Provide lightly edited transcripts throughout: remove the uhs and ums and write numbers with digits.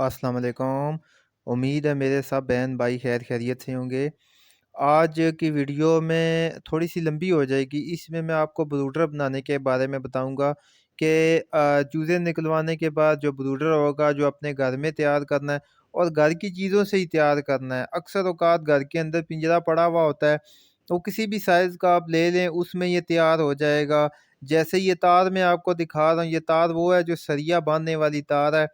अस्सलाम वालेकुम। उम्मीद है मेरे सब बहन भाई खैर खैरियत से होंगे। आज की वीडियो में थोड़ी-सी लंबी हो जाएगी। इसमें मैं आपको ब्रूडर बनाने के बारे में बताऊँगा कि चूज़े निकलवाने के बाद जो ब्रूडर होगा, जो अपने घर में तैयार करना है और घर की चीज़ों से ही तैयार करना है। अक्सर औक़ात घर के अंदर पिंजरा पड़ा हुआ होता है, तो किसी भी साइज़ का आप ले लें, उसमें ये तैयार हो जाएगा। जैसे ये तार मैं आपको दिखा रहा हूँ, ये तार वो है जो सरिया बाँधने वाली तार है।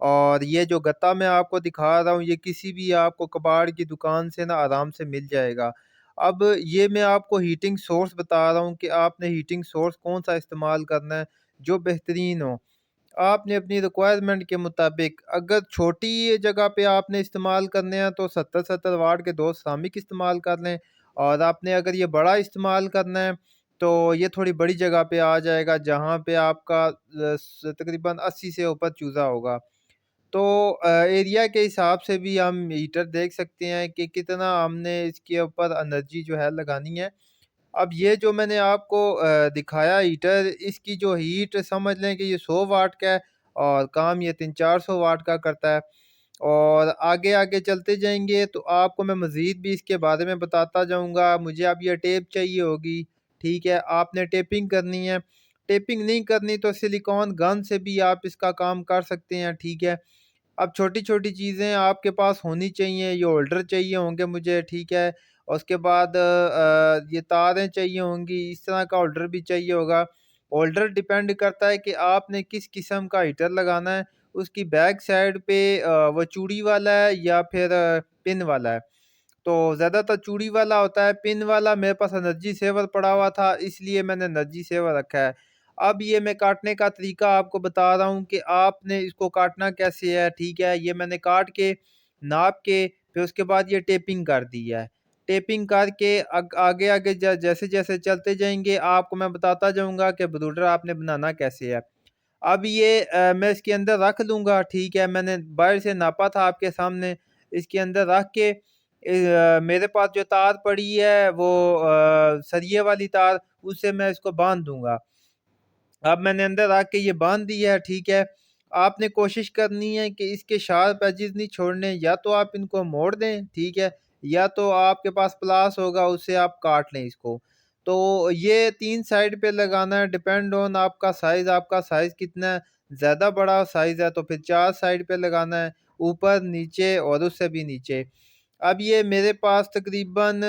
और ये जो गत्ता मैं आपको दिखा रहा हूँ, ये किसी भी आपको कबाड़ की दुकान से ना आराम से मिल जाएगा। अब ये मैं आपको हीटिंग सोर्स बता रहा हूँ कि आपने हीटिंग सोर्स कौन-सा इस्तेमाल करना है, जो बेहतरीन हो। आपने अपनी रिक्वायरमेंट के मुताबिक अगर छोटी जगह पे आपने इस्तेमाल करने हैं तो 70-70 वाट के 2 श्रमिक इस्तेमाल कर लें, और आपने अगर ये बड़ा इस्तेमाल करना है तो ये थोड़ी बड़ी जगह पे आ जाएगा, जहाँ पे आपका तकरीबन 80 से ऊपर चूज़ा होगा। तो एरिया के हिसाब से भी हम हीटर देख सकते हैं कि कितना हमने इसके ऊपर एनर्जी जो है लगानी है। अब ये जो मैंने आपको दिखाया हीटर, इसकी जो हीट समझ लें कि ये 100 वाट का है और काम ये 300-400 वाट का करता है। और आगे-आगे चलते जाएँगे तो आपको मैं मज़ीद भी इसके बारे में बताता जाऊँगा। मुझे अब ये टेप चाहिए होगी, ठीक है? आपने टेपिंग करनी है, टेपिंग नहीं करनी तो सिलिकॉन गन से भी आप इसका काम कर सकते हैं, ठीक है? अब छोटी-छोटी चीज़ें आपके पास होनी चाहिए, ये होल्डर चाहिए होंगे मुझे, ठीक है? और उसके बाद ये तारें चाहिए होंगी, इस तरह का होल्डर भी चाहिए होगा। होल्डर डिपेंड करता है कि आपने किस किस्म का हीटर लगाना है, उसकी बैक साइड पे वो चूड़ी वाला है या फिर पिन वाला है। तो ज़्यादातर चूड़ी वाला होता है, पिन वाला मेरे पास एनर्जी सेवर पड़ा हुआ था, इसलिए मैंने एनर्जी सेवर रखा है। अब ये मैं काटने का तरीका आपको बता रहा हूँ कि आपने इसको काटना कैसे है, ठीक है? ये मैंने काट के, नाप के, फिर उसके बाद ये टेपिंग कर दी है। टेपिंग करके आगे-आगे जैसे-जैसे चलते जाएँगे, आपको मैं बताता जाऊँगा कि ब्रूडर आपने बनाना कैसे है। अब ये मैं इसके अंदर रख लूँगा, ठीक है? मैंने बाहर से नापा था आपके सामने, इसके अंदर रख के मेरे पास जो तार पड़ी है वो सरिये वाली तार, उससे मैं इसको बाँध दूँगा। अब मैंने अंदर आके ये बाँध दिया है, ठीक है। आपने कोशिश करनी है कि इसके शार्प एजेस नहीं छोड़ने, या तो आप इनको मोड़ दें, ठीक है, या तो आपके पास प्लास होगा उससे आप काट लें इसको। तो ये 3 साइड पे लगाना है, डिपेंड ऑन आपका साइज़ कितना है। ज़्यादा बड़ा साइज़ है तो फिर 4 साइड पे लगाना है, ऊपर, नीचे और उससे भी नीचे। अब ये मेरे पास तकरीबन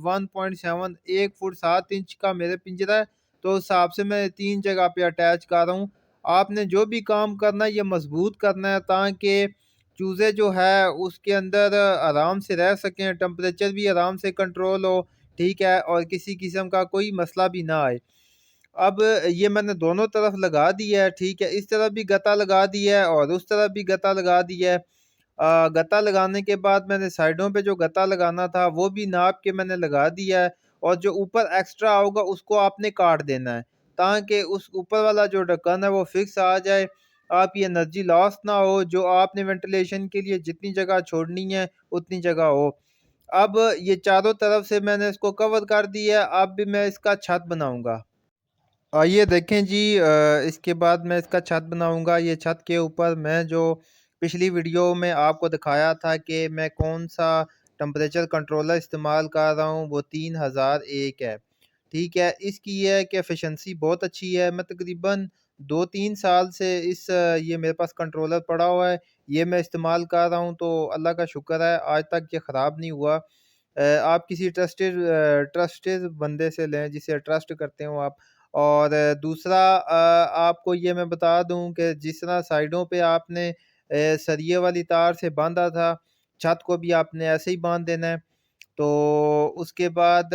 1.7 1 फुट 7 इंच का मेरा पिंजरा है, तो उस हिसाब से मैं 3 जगह पे अटैच कर रहा हूँ। आपने जो भी काम करना है ये मज़बूत करना है, ताकि चूज़े जो है उसके अंदर आराम से रह सकें, टेम्परेचर भी आराम से कंट्रोल हो, ठीक है? और किसी किस्म का कोई मसला भी ना आए। अब ये मैंने दोनों तरफ लगा दिया है, ठीक है? इस तरफ भी गत्ता लगा दिया है और उस तरफ भी गत्ता लगा दिया है। गत्ता लगाने के बाद मैंने साइडों पे जो गत्ता लगाना था वो भी नाप के मैंने लगा दिया है, और जो ऊपर एक्स्ट्रा होगा उसको आपने काट देना है, ताकि उस ऊपर वाला जो ढक्कन है वो फिक्स आ जाए। आपकी एनर्जी लॉस ना हो, जो आपने वेंटिलेशन के लिए जितनी जगह छोड़नी है उतनी जगह हो। अब ये चारों तरफ से मैंने इसको कवर कर दिया है, अब भी मैं इसका छत बनाऊँगा। ये देखें जी, इसके बाद मैं इसका छत बनाऊँगा। ये छत के ऊपर मैं जो पिछली वीडियो में आपको दिखाया था कि मैं कौन-सा टेम्परेचर कंट्रोलर इस्तेमाल कर रहा हूँ, वो 3001 है। ठीक है? इसकी ये है कि एफिशिएंसी बहुत अच्छी है। मैं तकरीबन 2-3 साल से ये मेरे पास कंट्रोलर पड़ा हुआ है। ये मैं इस्तेमाल कर रहा हूँ, तो अल्लाह का शुक्र है आज तक ये ख़राब नहीं हुआ। आप किसी ट्रस्टेड बंदे से लें जिसे ट्रस्ट करते हो आप। और दूसरा, आपको ये मैं बता दूँ कि जिस तरह साइडों पे आपने सरिये वाली तार से बाँधा था, छत को भी आपने ऐसे ही बाँध देना है। तो उसके बाद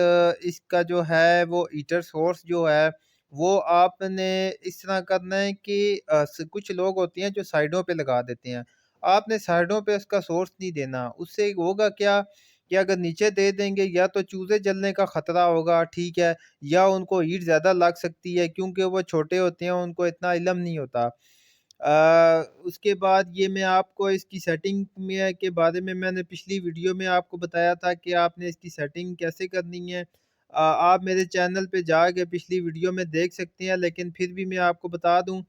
इसका जो है वो हीटर सोर्स जो है, वो आपने इस तरह करना है कि कुछ लोग होते हैं जो साइडों पे लगा देते हैं। आपने साइडों पे उसका सोर्स नहीं देना। उससे होगा क्या कि अगर नीचे दे देंगे, या तो चूज़े जलने का ख़तरा होगा, ठीक है? या उनको हीट ज़्यादा लग सकती है, क्योंकि वो छोटे होते हैं, उनको इतना इल्म नहीं होता। उसके बाद ये मैं आपको इसकी सेटिंग में के बारे में मैंने पिछली वीडियो में आपको बताया था कि आपने इसकी सेटिंग कैसे करनी है। आप मेरे चैनल पे जाके पिछली वीडियो में देख सकते हैं, लेकिन फिर भी मैं आपको बता दूँ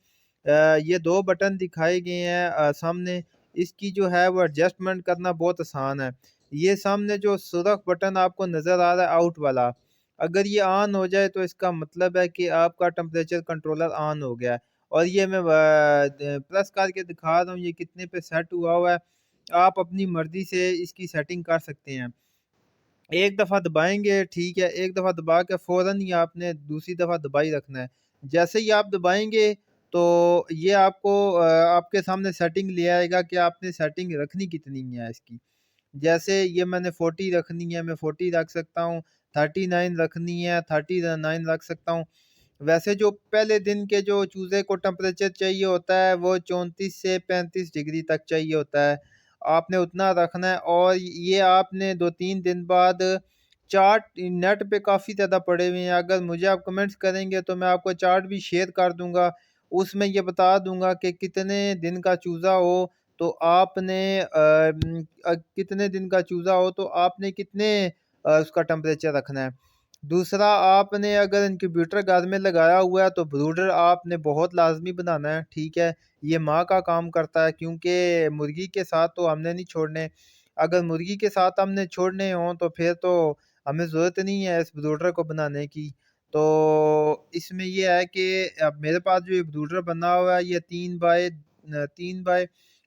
ये 2 बटन दिखाए गए हैं सामने, इसकी जो है वो एडजस्टमेंट करना बहुत आसान है। ये सामने जो सुरख बटन आपको नज़र आ रहा है आउट वाला, अगर ये ऑन हो जाए तो इसका मतलब है कि आपका टेम्परेचर कंट्रोलर ऑन हो गया है। और ये मैं प्रेस करके दिखा रहा हूँ ये कितने पे सेट हुआ हुआ है। आप अपनी मर्ज़ी से इसकी सेटिंग कर सकते हैं। एक दफ़ा दबाएँगे ठीक है, एक दफ़ा दबा के फ़ौरन ही आपने दूसरी दफ़ा दबा ही रखना है। जैसे ही आप दबाएँगे तो ये आपको आपके सामने सेटिंग ले आएगा कि आपने सेटिंग रखनी कितनी है इसकी। जैसे ये मैंने 40 रखनी है, मैं 40 रख सकता हूँ, 39 रखनी है, 39 रख सकता हूँ। वैसे जो पहले दिन के जो चूज़े को टेम्परेचर चाहिए होता है, वो 34 से 35 डिग्री तक चाहिए होता है। आपने उतना रखना है और ये आपने 2-3 दिन बाद चार्ट नेट पे काफ़ी ज़्यादा पड़े हुए हैं। अगर मुझे आप कमेंट्स करेंगे तो मैं आपको चार्ट भी शेयर कर दूँगा। उसमें ये बता दूँगा कि कितने दिन का चूज़ा हो तो आपने कितने दिन का चूज़ा हो तो आपने कितने उसका टेम्परेचर रखना है। दूसरा आपने अगर इनक्यूबेटर घर में लगाया हुआ है तो ब्रूडर आपने बहुत लाज़मी बनाना है, ठीक है? ये माँ का काम करता है क्योंकि मुर्गी के साथ तो हमने नहीं छोड़ने। अगर मुर्गी के साथ हमने छोड़ने हों तो फिर तो हमें ज़रूरत नहीं है इस ब्रूडर को बनाने की। तो इसमें ये है कि अब मेरे पास जो ये ब्रूडर बना हुआ है ये 3 बाय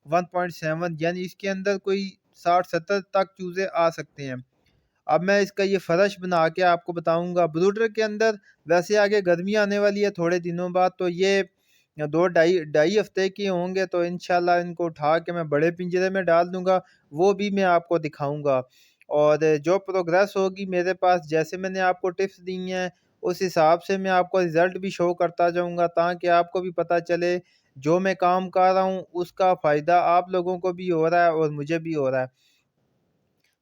1.7 यानी इसके अंदर कोई 60-70 तक चूज़े आ सकते हैं। अब मैं इसका ये फ़र्श बना के आपको बताऊँगा। ब्रूडर के अंदर वैसे आगे गर्मी आने वाली है थोड़े दिनों बाद तो ये 2 ढाई ढाई हफ़्ते के होंगे तो इंशाल्लाह इनको उठा के मैं बड़े पिंजरे में डाल दूँगा, वो भी मैं आपको दिखाऊँगा। और जो प्रोग्रेस होगी मेरे पास जैसे मैंने आपको टिप्स दी हैं, उस हिसाब से मैं आपको रिज़ल्ट भी शो करता जाऊँगा ताकि आपको भी पता चले, जो मैं काम कर रहा हूँ उसका फ़ायदा आप लोगों को भी हो रहा है और मुझे भी हो रहा है।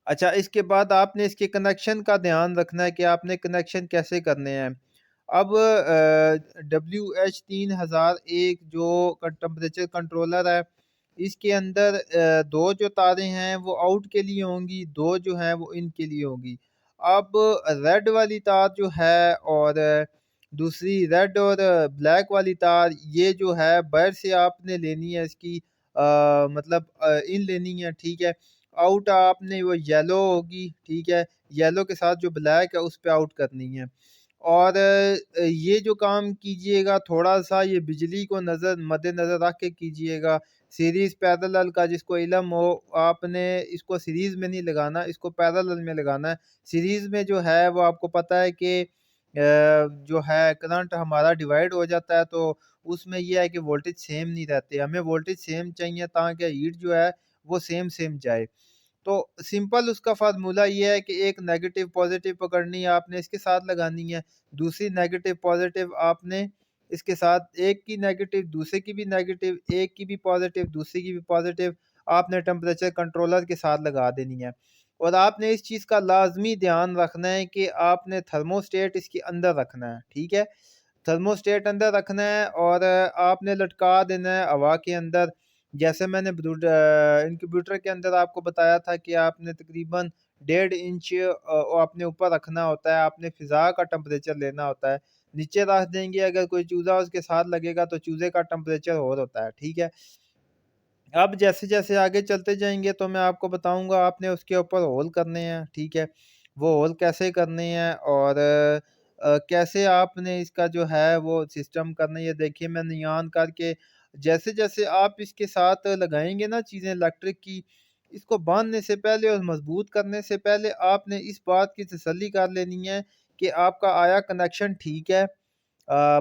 अच्छा, इसके बाद आपने इसके कनेक्शन का ध्यान रखना है कि आपने कनेक्शन कैसे करने हैं। अब WH3001 जो टेम्परेचर कंट्रोलर है, इसके अंदर 2 जो तारें हैं वो आउट के लिए होंगी, 2 जो हैं वो इन के लिए होंगी। अब रेड वाली तार जो है और दूसरी रेड और ब्लैक वाली तार ये जो है बाहर से आपने लेनी है इसकी मतलब इन लेनी है, ठीक है? आउट आपने वो येलो होगी, ठीक है? येलो के साथ जो ब्लैक है उस पे आउट करनी है। और ये जो काम कीजिएगा थोड़ा-सा ये बिजली को मद्देनज़र रख के कीजिएगा। सीरीज़ पैरेलल का जिसको इल्म हो, आपने इसको सीरीज़ में नहीं लगाना, इसको पैरेलल में लगाना है। सीरीज़ में जो है वो आपको पता है कि जो है करंट हमारा डिवाइड हो जाता है तो उसमें ये है कि वोल्टेज सेम नहीं रहते। हमें वोल्टेज सेम चाहिए ताकि हीट जो है वो सेम जाए। तो सिंपल उसका फ़ॉर्मूला ये है कि एक नेगेटिव पॉज़िटिव पकड़नी है आपने इसके साथ लगानी है, दूसरी नेगेटिव पॉज़िटिव आपने इसके साथ एक की नेगेटिव, दूसरे की भी नेगेटिव, एक की भी पॉज़िटिव, दूसरी की भी पॉज़िटिव आपने टेम्परेचर कंट्रोलर के साथ लगा देनी है। और आपने इस चीज़ का लाज़मी ध्यान रखना है कि आपने थर्मोस्टेट इसके अंदर रखना है, ठीक है? थर्मोस्टेट अंदर रखना है और आपने लटका देना है हवा के अंदर। जैसे मैंने इनक्यूबेटर के अंदर आपको बताया था कि आपने तकरीबन 1.5 इंच आपने ऊपर रखना होता है, आपने फ़िज़ा का टेम्परेचर लेना होता है। नीचे रख देंगे अगर कोई चूज़ा उसके साथ लगेगा तो चूज़े का टेम्परेचर और होता है, ठीक है? अब जैसे-जैसे आगे चलते जाएँगे तो मैं आपको बताऊँगा आपने उसके ऊपर होल करने हैं, ठीक है? वो होल कैसे करने हैं और कैसे आपने इसका जो है वो सिस्टम करना है, ये देखिए मैं नियान करके जैसे-जैसे आप इसके साथ लगाएँगे ना चीज़ें इलेक्ट्रिक की, इसको बाँधने से पहले और मज़बूत करने से पहले आपने इस बात की तसल्ली कर लेनी है कि आपका आया कनेक्शन ठीक है।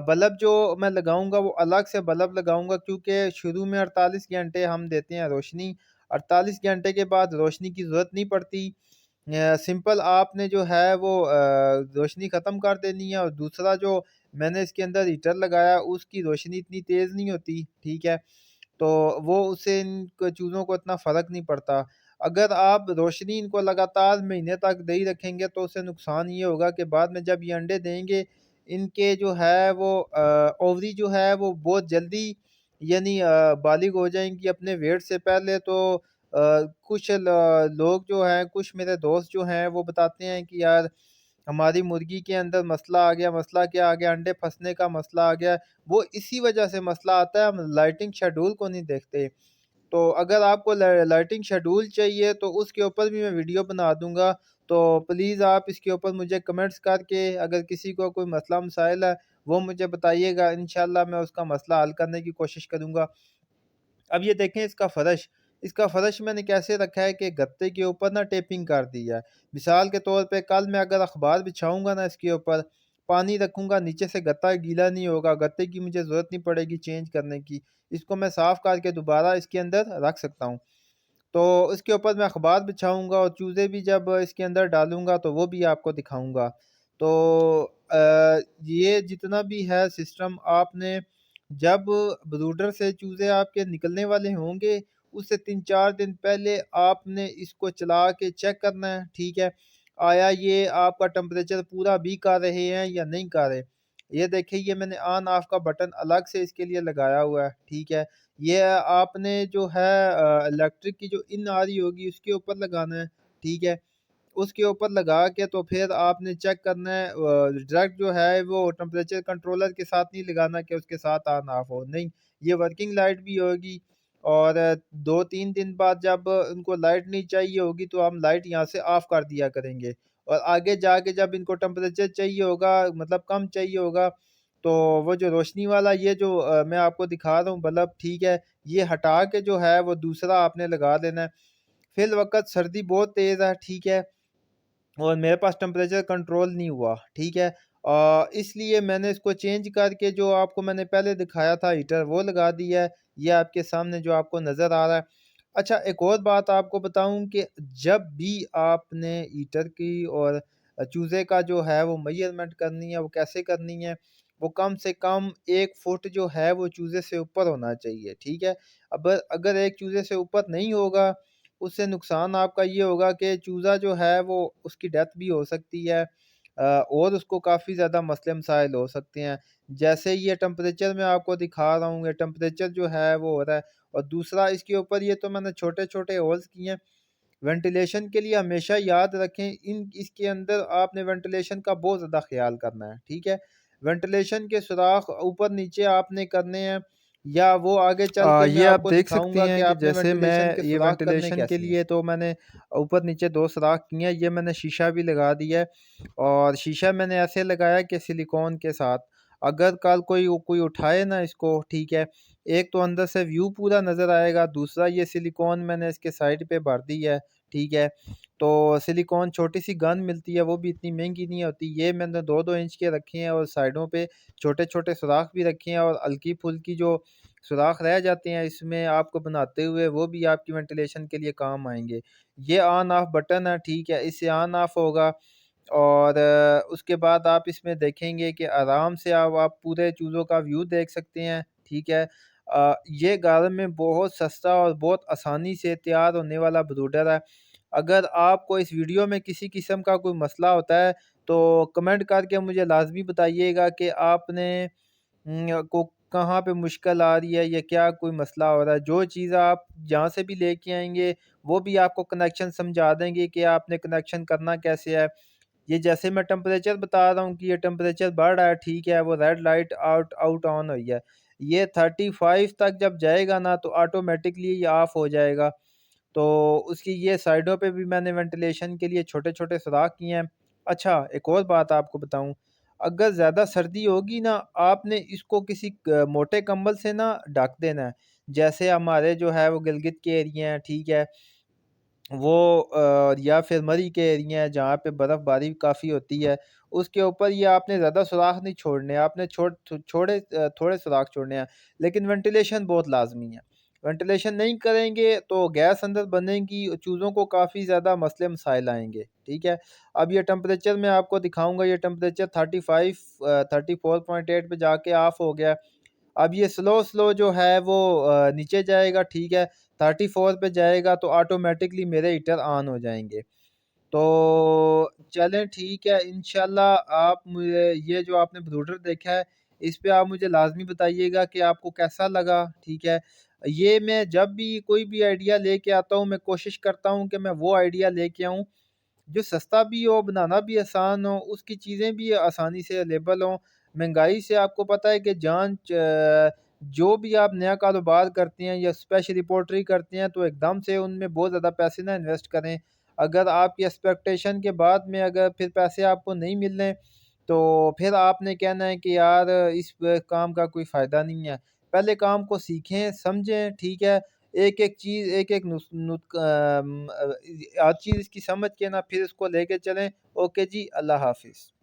बल्ब जो मैं लगाऊँगा वो अलग से बल्ब लगाऊँगा क्योंकि शुरू में 48 घंटे हम देते हैं रोशनी, 48 घंटे के बाद रोशनी की ज़रूरत नहीं पड़ती। सिंपल आपने जो है वो रोशनी ख़त्म कर देनी है और दूसरा जो मैंने इसके अंदर हीटर लगाया उसकी रोशनी इतनी तेज़ नहीं होती, ठीक है? तो वो उससे इन क चीज़ों को इतना फ़र्क नहीं पड़ता। अगर आप रोशनी इनको लगातार महीने तक दे ही रखेंगे तो उससे नुकसान ये होगा कि बाद में जब ये अंडे देंगे, इनके जो है वो ओवरी जो है वो बहुत जल्दी यानी बालिग हो जाएँगी अपने वेट से पहले तो कुछ लोग जो हैं, कुछ मेरे दोस्त जो हैं वो बताते हैं कि यार हमारी मुर्गी के अंदर मसला आ गया, मसला क्या आ गया, अंडे फँसने का मसला आ गया, वो इसी वजह से मसला आता है, हम लाइटिंग शेड्यूल को नहीं देखते। तो अगर आपको लाइटिंग शेड्यूल चाहिए तो उसके ऊपर भी मैं वीडियो बना दूँगा, तो प्लीज़ आप इसके ऊपर मुझे कमेंट्स करके अगर किसी को कोई मसला मसाइल है, वो मुझे बताइएगा, इंशाअल्लाह मैं उसका मसला हल करने की कोशिश करूँगा। अब ये देखें इसका फ़र्श मैंने कैसे रखा है कि गत्ते के ऊपर ना टेपिंग कर दी है। मिसाल के तौर पे कल मैं अगर अख़बार बिछाऊँगा ना इसके ऊपर, पानी रखूँगा नीचे से गत्ता गीला नहीं होगा, गत्ते की मुझे ज़रूरत नहीं पड़ेगी चेंज करने की। इसको मैं साफ़ करके दोबारा इसके अंदर रख सकता हूँ। तो इसके ऊपर मैं अख़बार बिछाऊँगा और चूज़े भी जब इसके अंदर डालूँगा तो वो भी आपको दिखाऊँगा। तो ये जितना भी है सिस्टम आपने जब ब्रूडर से चूज़े आपके निकलने वाले होंगे, उससे 3-4 दिन पहले आपने इसको चला के चेक करना है, ठीक है? आया ये आपका टेम्परेचर पूरा भी कर रहे हैं या नहीं कर रहे। ये देखिए ये मैंने ऑन ऑफ का बटन अलग से इसके लिए लगाया हुआ है, ठीक है? ये आपने जो है इलेक्ट्रिक की जो इन आ रही होगी उसके ऊपर लगाना है, ठीक है? उसके ऊपर लगा के तो फिर आपने चेक करना है डायरेक्ट जो है वो टेम्परेचर कंट्रोलर के साथ नहीं लगाना कि उसके साथ ऑन ऑफ हो, नहीं, ये वर्किंग लाइट भी होगी और 2-3 दिन बाद जब उनको लाइट नहीं चाहिए होगी तो हम लाइट यहाँ से ऑफ कर दिया करेंगे और आगे जाके जब इनको टेम्परेचर चाहिए होगा मतलब कम चाहिए होगा, तो वो जो रोशनी वाला ये जो मैं आपको दिखा रहा हूँ बल्ब, ठीक है? ये हटा के जो है वो दूसरा आपने लगा देना है। फ़िलवक़्त सर्दी बहुत तेज़ है, ठीक है? और मेरे पास टेम्परेचर कंट्रोल नहीं हुआ, ठीक है? इसलिए मैंने इसको चेंज करके जो आपको मैंने पहले दिखाया था हीटर वो लगा दिया है, ये आपके सामने जो आपको नज़र आ रहा है। अच्छा एक और बात आपको बताऊँ कि जब भी आपने हीटर की और चूज़े का जो है वो मेज़रमेंट करनी है, वो कैसे करनी है? वो कम से कम 1 फुट जो है वो चूज़े से ऊपर होना चाहिए, ठीक है? अब अगर एक चूज़े से ऊपर नहीं होगा उससे नुकसान आपका ये होगा कि चूज़ा जो है वो उसकी डेथ भी हो सकती है और उसको काफ़ी ज़्यादा मसले मसाइल हो सकते हैं। जैसे ये टेम्परेचर मैं आपको दिखा रहा हूँ, ये टेम्परेचर जो है वो हो रहा है और दूसरा इसके ऊपर ये तो मैंने छोटे-छोटे होल्स किए हैं। वेंटिलेशन के लिए हमेशा याद रखें इसके अंदर आपने वेंटिलेशन का बहुत ज़्यादा ख़्याल करना है, ठीक है? वेंटिलेशन के सुराख ऊपर-नीचे आपने करने हैं या वो आगे चल के मैं ये आप आपको देख सकती दिखाऊँगा कि हैं कि आपने जैसे वेंटिलेशन मैं के ये सुराख करने वेंटिलेशन के कैसे हैं। लिए तो मैंने ऊपर-नीचे 2 सुराख किए हैं, ये मैंने शीशा भी लगा दिया है और शीशा मैंने ऐसे लगाया कि सिलिकॉन के साथ। अगर कल कोई उठाए ना इसको, ठीक है, एक तो अंदर से व्यू पूरा नज़र आएगा, दूसरा ये सिलिकॉन मैंने इसके साइड पे भर दी है, ठीक है। तो सिलिकॉन छोटी-सी गन मिलती है, वो भी इतनी महँगी नहीं होती। ये मैंने 2-2 इंच के रखे हैं और साइडों पे छोटे-छोटे सुराख भी रखे हैं और हल्की-फुल्की जो सुराख रह जाते हैं इसमें आपको बनाते हुए वो भी आपकी वेंटिलेशन के लिए काम आएँगे। ये ऑन ऑफ बटन है, ठीक है, इससे ऑन ऑफ होगा और उसके बाद आप इसमें देखेंगे कि आराम से आप पूरे चूज़ों का व्यू देख सकते हैं, ठीक है। ये घर में बहुत सस्ता और बहुत आसानी से तैयार होने वाला ब्रूडर है। अगर आपको इस वीडियो में किसी किस्म का कोई मसला होता है, तो कमेंट करके मुझे लाज़मी बताइएगा कि आपने को कहाँ पे मुश्किल आ रही है या क्या कोई मसला हो रहा है। जो चीज़ आप जहाँ से भी लेके आएँगे, वो भी आपको कनेक्शन समझा देंगे कि आपने कनेक्शन करना कैसे है। ये जैसे मैं टेम्परेचर बता रहा हूँ कि ये टेम्परेचर बढ़ रहा है, ठीक है, वो red light out out on हुई है। ये 35 तक जब जाएगा ना तो ऑटोमैटिकली ये ऑफ हो जाएगा। तो उसकी ये साइडों पे भी मैंने वेंटिलेशन के लिए छोटे-छोटे सुराख किए हैं। अच्छा, एक और बात आपको बताऊँ, अगर ज़्यादा सर्दी होगी ना, आपने इसको किसी मोटे कंबल से ना ढक देना है। जैसे हमारे जो है वो गिलगित के एरिया हैं, ठीक है? वो या फिर मरी के एरिया हैं जहाँ पे बर्फ़बारी काफ़ी होती है, उसके ऊपर ये आपने ज़्यादा सुराख नहीं छोड़ने, आपने थोड़े सुराख छोड़ने हैं, लेकिन वेंटिलेशन बहुत लाज़मी है। वेंटिलेशन नहीं करेंगे तो गैस अंदर बनेगी, चूज़ों को काफ़ी ज़्यादा मसले मसाइल आएँगे, ठीक है? अब ये टेम्परेचर मैं आपको दिखाऊँगा, ये टेम्परेचर 34.8 पे जाके ऑफ हो गया। अब ये स्लो जो है वो नीचे जाएगा, ठीक है, 34 पे जाएगा तो ऑटोमेटिकली मेरे हीटर ऑन हो जाएँगे। तो चलें ठीक है, इंशाल्लाह आप मुझे ये जो आपने ब्रूडर देखा है, इस पे आप मुझे लाज़मी बताइएगा कि आपको कैसा लगा, ठीक है? ये मैं जब भी कोई भी आइडिया लेके आता हूँ, मैं कोशिश करता हूँ कि मैं वो आइडिया लेके आऊँ जो सस्ता भी हो, बनाना भी आसान हो, उसकी चीज़ें भी आसानी से अवेलेबल हों। महँगाई से आपको पता है कि जो भी आप नया कारोबार करते हैं या स्पेशली पोल्ट्री करते हैं, तो एकदम से उनमें बहुत ज़्यादा पैसे ना इन्वेस्ट करें। अगर आपकी एक्सपेक्टेशन के बाद में अगर फिर पैसे आपको नहीं मिल रहे, तो फिर आपने कहना है कि यार इस काम का कोई फ़ायदा नहीं है। पहले काम को सीखें, समझें, ठीक है? एक-एक चीज़, एक-एक हर चीज़ की समझ के ना फिर इसको लेके चलें। ओके जी, अल्लाह हाफ़िज़।